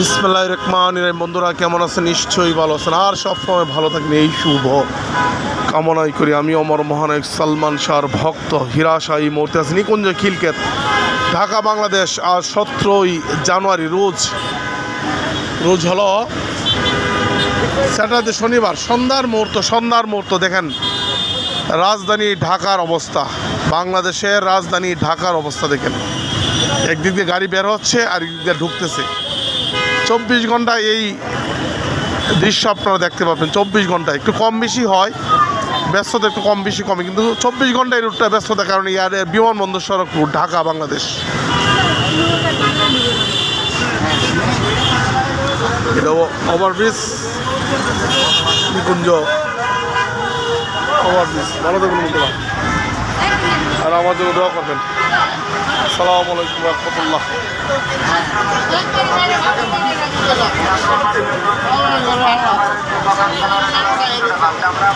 বিসমিল্লাহির রহমানির রহিম। বন্ধুরা কেমন আছেন? নিশ্চয়ই ভালো আছেন আর সবসময় ভালো থাকেন এই শুভ কামনাই করি। আমি অমর মহানায়ক সালমান শাহর ভক্ত হীরা শাহ এই মুহূর্তে আছি নিকুঞ্জ খিলক্ষেত, ঢাকা, বাংলাদেশ। আজ 17ই জানুয়ারি, রোজ হলো স্যাটারডে, শনিবার। সন্ধ্যার মুহূর্ত দেখেন রাজধানী ঢাকার অবস্থা, বাংলাদেশের রাজধানী ঢাকার অবস্থা দেখেন। একদিক দিয়ে গাড়ি বের হচ্ছে আর একদিক দিয়ে ঢুকতেছে। 24 ঘন্টায় এই দৃশ্য আপনারা দেখতে পাবেন। 24 ঘন্টায় একটু কম বেশি হয়, ব্যস্ততা একটু কম বেশি কমে, কিন্তু 24 ঘন্টায় এই রুটটা ব্যস্ততার কারণে ইয়ার বিমানবন্দর সড়ক রুট ঢাকা, বাংলাদেশ। এটা ওভারব্রিজ, নিকুঞ্জ ওভারব্রিজ। ভালো থাকুন বন্ধুরা, আর আমার জন্য দোয়া করবেন। আসসালামু আলাইকুম রহমতুল্লাহ। আমরা